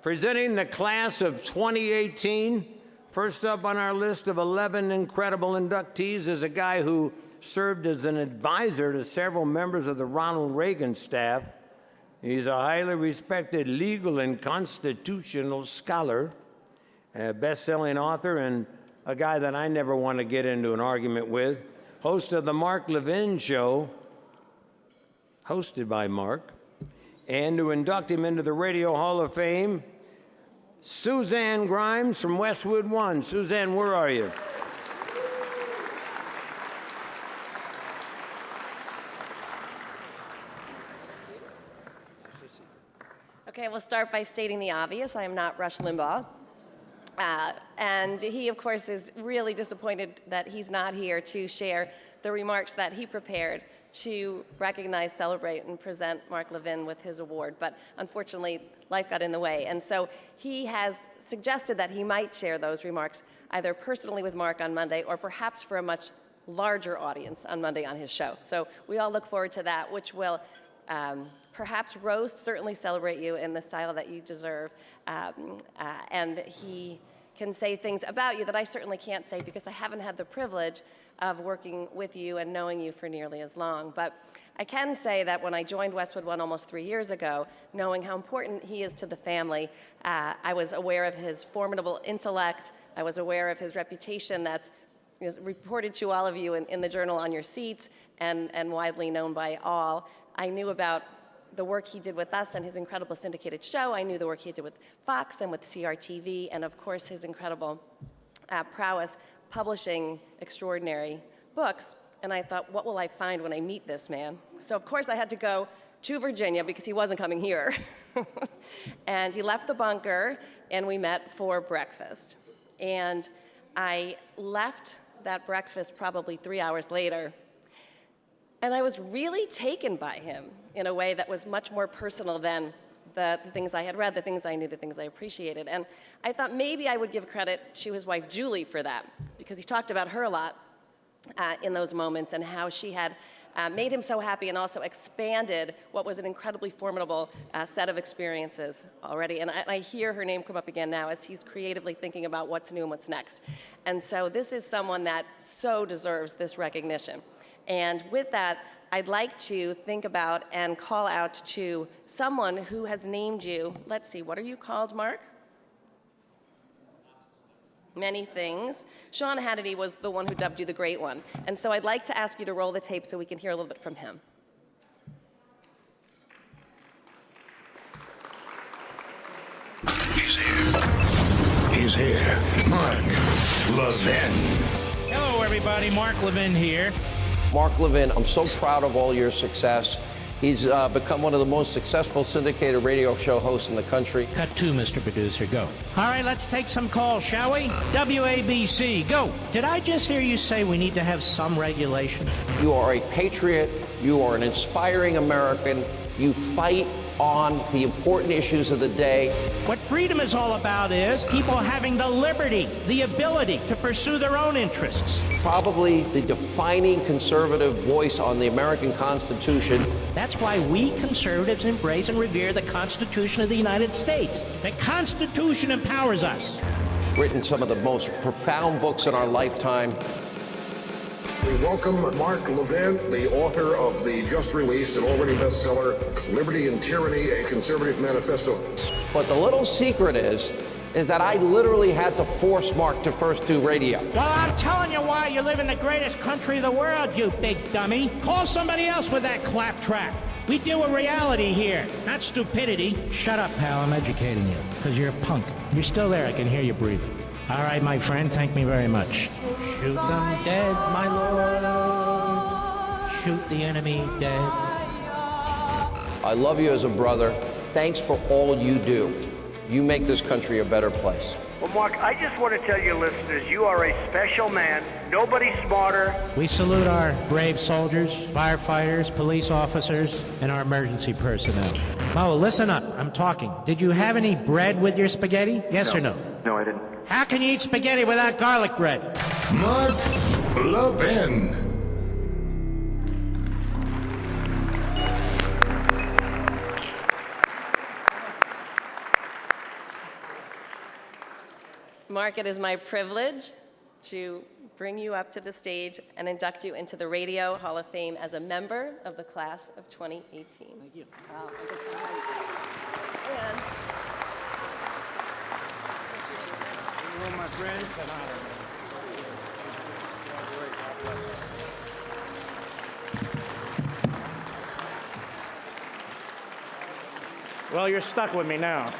Presenting the class of 2018, first up on our list of 11 incredible inductees is a guy who served as an advisor to several members of the Ronald Reagan staff. He's a highly respected legal and constitutional scholar, a best-selling author, and a guy that I never want to get into an argument with, host of the Mark Levin Show, hosted by Mark, and to induct him into the Radio Hall of Fame, Suzanne Grimes from Westwood One. Suzanne, where are you? Okay, we'll start by stating the obvious. I am not Rush Limbaugh. And he, of course, is really disappointed that he's not here to share the remarks that he prepared to recognize, celebrate, and present Mark Levin with his award. But unfortunately, life got in the way. And so he has suggested that he might share those remarks either personally with Mark on Monday or perhaps for a much larger audience on Monday on his show. So we all look forward to that, which will perhaps roast, certainly celebrate you in the style that you deserve. And he can say things about you that I certainly can't say because I haven't had the privilege of working with you and knowing you for nearly as long. But I can say that when I joined Westwood One almost 3 years ago, knowing how important he is to the family, I was aware of his formidable intellect. I was aware of his reputation that's reported to all of you in the Journal on your seats and widely known by all. I knew about the work he did with us and his incredible syndicated show. I knew the work he did with Fox and with CRTV, and of course his incredible prowess publishing extraordinary books. And I thought, what will I find when I meet this man? So of course I had to go to Virginia because he wasn't coming here. And he left the bunker and we met for breakfast. And I left that breakfast probably 3 hours later. And I was really taken by him in a way that was much more personal than the things I had read, the things I knew, the things I appreciated. And I thought maybe I would give credit to his wife, Julie, for that, because he talked about her a lot in those moments and how she had made him so happy and also expanded what was an incredibly formidable set of experiences already. And I hear her name come up again now as he's creatively thinking about what's new and what's next. And so this is someone that so deserves this recognition. And with that, I'd like to think about and call out to someone who has named you. Let's see, what are you called, Mark? Many things. Sean Hannity was the one who dubbed you the Great One. And so I'd like to ask you to roll the tape so we can hear a little bit from him. He's here. He's here. Mark Levin. Hello, everybody. Mark Levin here. Mark Levin, I'm so proud of all your success. He's become one of the most successful syndicated radio show hosts in the country. Cut two, Mr. Producer, go. All right, let's take some calls, shall we? WABC, go. Did I just hear you say we need to have some regulation? You are a patriot. You are an inspiring American. You fight on the important issues of the day. What freedom is all about is people having the liberty, the ability to pursue their own interests. Probably the defining conservative voice on the American Constitution. That's why we conservatives embrace and revere the Constitution of the United States. The Constitution empowers us. Written some of the most profound books in our lifetime. We welcome Mark Levin, the author of the just released and already bestseller, Liberty and Tyranny, a Conservative Manifesto. But the little secret is that I literally had to force Mark to first do radio. Well, I'm telling you why you live in the greatest country in the world, you big dummy. Call somebody else with that claptrap. We do a reality here, not stupidity. Shut up, pal, I'm educating you, because you're a punk. You're still there, I can hear you breathing. All right, my friend, thank me very much. Shoot them dead, my lord. Shoot the enemy dead. I love you as a brother. Thanks for all you do. You make this country a better place. Well, Mark, I just want to tell your listeners, you are a special man. Nobody smarter. We salute our brave soldiers, firefighters, police officers, and our emergency personnel. Oh, listen up. I'm talking. Did you have any bread with your spaghetti? Yes or no? No, I didn't. How can you eat spaghetti without garlic bread? Mark Levin. Mark, it is my privilege to bring you up to the stage and induct you into the Radio Hall of Fame as a member of the class of 2018. Thank you. And Hello, my friend. Well, you're stuck with me now.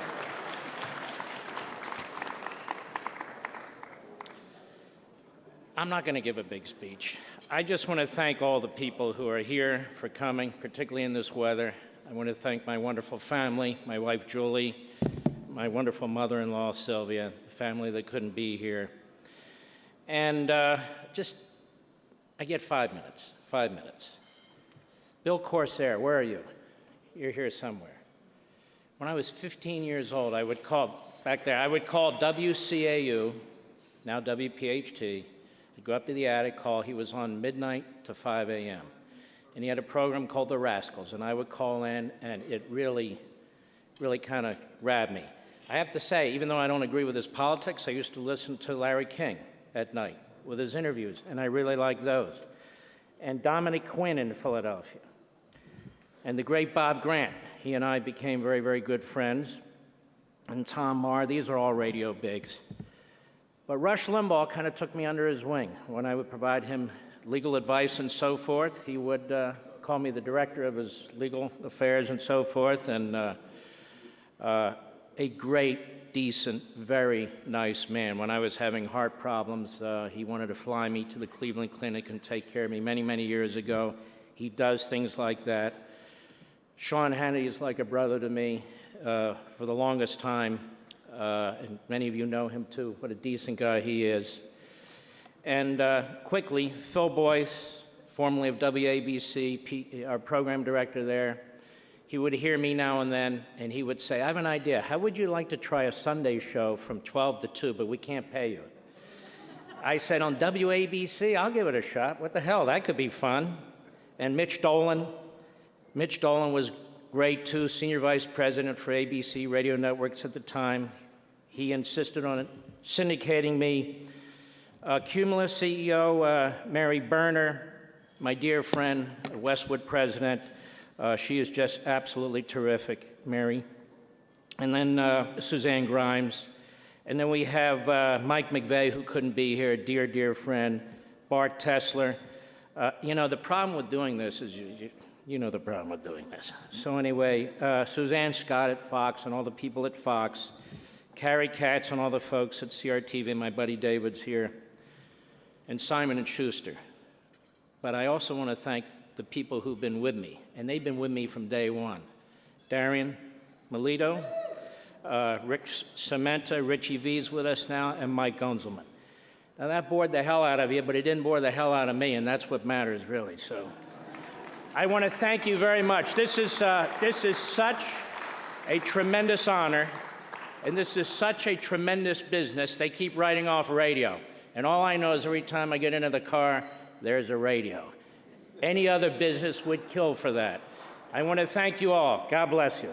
I'm not going to give a big speech. I just want to thank all the people who are here for coming, particularly in this weather. I want to thank my wonderful family, my wife Julie, my wonderful mother-in-law Sylvia, the family that couldn't be here. And I get 5 minutes, 5 minutes. Bill Corsair, where are you? You're here somewhere. When I was 15 years old, I would call WCAU, now WPHT. I'd go up to the attic, call. He was on midnight to 5 a.m. And he had a program called The Rascals, and I would call in, and it really kind of grabbed me. I have to say, even though I don't agree with his politics, I used to listen to Larry King at night with his interviews, and I really like those. And Dominic Quinn in Philadelphia. And the great Bob Grant. He and I became very, very good friends. And Tom Marr, these are all radio bigs. But Rush Limbaugh kind of took me under his wing. When I would provide him legal advice and so forth, he would call me the director of his legal affairs and so forth. And a great, decent, very nice man. When I was having heart problems, he wanted to fly me to the Cleveland Clinic and take care of me many, many years ago. He does things like that. Sean Hannity is like a brother to me for the longest time, and many of you know him too. What a decent guy he is. And quickly, Phil Boyce, formerly of WABC, our program director there, he would hear me now and then, and he would say, I have an idea. How would you like to try a Sunday show from 12 to 2, but we can't pay you? I said, on WABC, I'll give it a shot. What the hell, that could be fun. And Mitch Dolan was great too, senior vice president for ABC Radio Networks at the time. He insisted on syndicating me. Cumulus CEO Mary Berner, my dear friend, Westwood president. She is just absolutely terrific, Mary. And then Suzanne Grimes. And then we have Mike McVeigh, who couldn't be here, dear, dear friend. Bart Tessler. You know, the problem with doing this is you know the problem with doing this. So anyway, Suzanne Scott at Fox and all the people at Fox, Carrie Katz and all the folks at CRTV, my buddy David's here, and Simon & Schuster. But I also want to thank the people who've been with me, and they've been with me from day one. Darian Melito, Rick Cementa, Richie V's with us now, and Mike Gunzelman. Now that bored the hell out of you, but it didn't bore the hell out of me, and that's what matters really, so. I want to thank you very much. This is such a tremendous honor, and this is such a tremendous business. They keep writing off radio, and all I know is every time I get into the car, there's a radio. Any other business would kill for that. I want to thank you all. God bless you.